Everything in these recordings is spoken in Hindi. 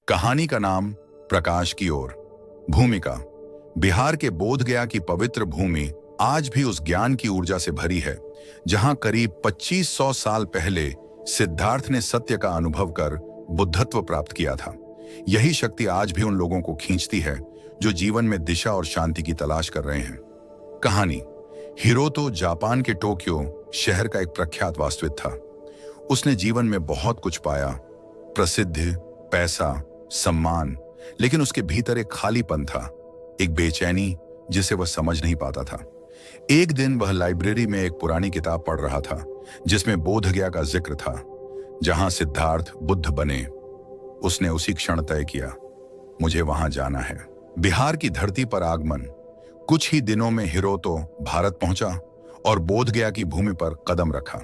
कहानी का नाम प्रकाश की ओर। भूमिका। बिहार के बोधगया की पवित्र भूमि आज भी उस ज्ञान की ऊर्जा से भरी है जहां करीब 2500 साल पहले सिद्धार्थ ने सत्य का अनुभव कर बुद्धत्व प्राप्त किया था। यही शक्ति आज भी उन लोगों को खींचती है जो जीवन में दिशा और शांति की तलाश कर रहे हैं। कहानी। हिरोतो जापान के टोक्यो शहर का एक प्रख्यात वास्तविक था। उसने जीवन में बहुत कुछ पाया, प्रसिद्धि, पैसा, सम्मान, लेकिन उसके भीतर एक खालीपन था, एक बेचैनी जिसे वह समझ नहीं पाता था। एक दिन वह लाइब्रेरी में एक पुरानी किताब पढ़ रहा था जिसमें बोधगया का जिक्र था, जहां सिद्धार्थ बुद्ध बने। उसने उसी क्षण तय किया, मुझे वहां जाना है। बिहार की धरती पर आगमन। कुछ ही दिनों में हिरोतो भारत पहुंचा और बोधगया की भूमि पर कदम रखा।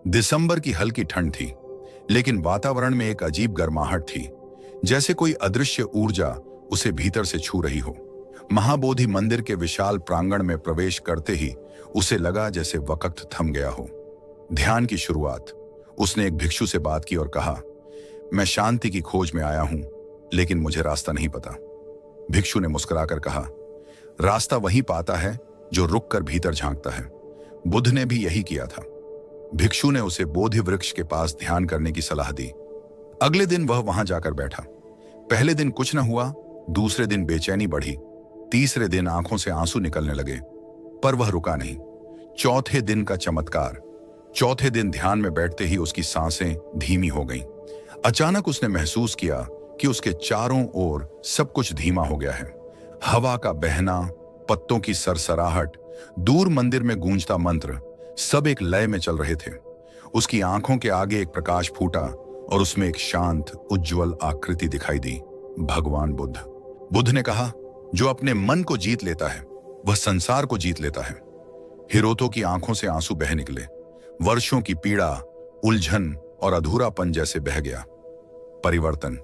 दिसंबर की हल्की ठंड थी, लेकिन वातावरण में एक अजीब गर्माहट थी, जैसे कोई अदृश्य ऊर्जा उसे भीतर से छू रही हो। महाबोधि मंदिर के विशाल प्रांगण में प्रवेश करते ही उसे लगा जैसे वक्त थम गया हो। ध्यान की शुरुआत। उसने एक भिक्षु से बात की और कहा, मैं शांति की खोज में आया हूं, लेकिन मुझे रास्ता नहीं पता। भिक्षु ने मुस्कुराकर कहा, रास्ता वही पाता है जो रुककर भीतर झांकता है। बुद्ध ने भी यही किया था। भिक्षु ने उसे बोधि वृक्ष के पास ध्यान करने की सलाह दी। अगले दिन वह वहां जाकर बैठा। पहले दिन कुछ न हुआ, दूसरे दिन बेचैनी बढ़ी, तीसरे दिन आंखों से आंसू निकलने लगे, पर वह रुका नहीं। चौथे दिन का चमत्कार। चौथे दिन ध्यान में बैठते ही उसकी सांसें धीमी हो गईं। अचानक उसने महसूस किया कि उसके चारों ओर सब कुछ धीमा हो गया है। हवा का बहना, पत्तों की सरसराहट, दूर मंदिर में गूंजता मंत्र, सब एक लय में चल रहे थे। उसकी आंखों के आगे एक प्रकाश फूटा और उसमें एक शांत, उज्जवल आकृति दिखाई दी। भगवान बुद्ध। बुद्ध ने कहा, जो अपने मन को जीत लेता है वह संसार को जीत लेता है। हिरोतो की आंखों से आंसू बह निकले। वर्षों की पीड़ा, उलझन और अधूरापन जैसे बह गया। परिवर्तन।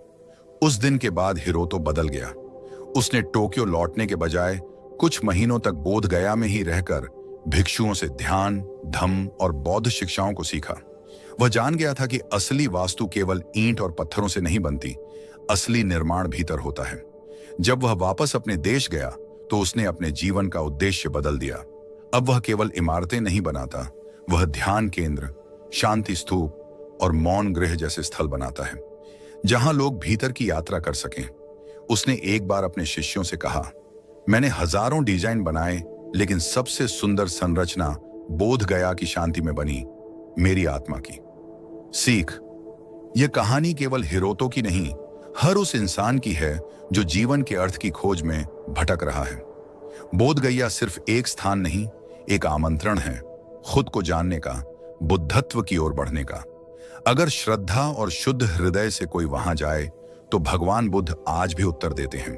उस दिन के बाद हिरोतो बदल गया। उसने टोक्यो लौटने के बजाय कुछ महीनों तक बोधगया में ही रहकर भिक्षुओं से ध्यान, धम्म और बौद्ध शिक्षाओं को सीखा। वह जान गया था कि असली वास्तु केवल ईंट और पत्थरों से नहीं बनती, असली निर्माण भीतर होता है। जब वह वापस अपने देश गया तो उसने अपने जीवन का उद्देश्य बदल दिया। अब वह केवल इमारतें नहीं बनाता, वह ध्यान केंद्र, शांति स्तूप और मौन गृह जैसे स्थल बनाता है, जहां लोग भीतर की यात्रा कर सकें। उसने एक बार अपने शिष्यों से कहा, मैंने हजारों डिजाइन बनाए, लेकिन सबसे सुंदर संरचना बोधगया की शांति में बनी, मेरी आत्मा की। सीख। यह कहानी केवल हिरोतो की नहीं, हर उस इंसान की है जो जीवन के अर्थ की खोज में भटक रहा है। बोधगया सिर्फ एक स्थान नहीं, एक आमंत्रण है खुद को जानने का, बुद्धत्व की ओर बढ़ने का। अगर श्रद्धा और शुद्ध हृदय से कोई वहां जाए तो भगवान बुद्ध आज भी उत्तर देते हैं।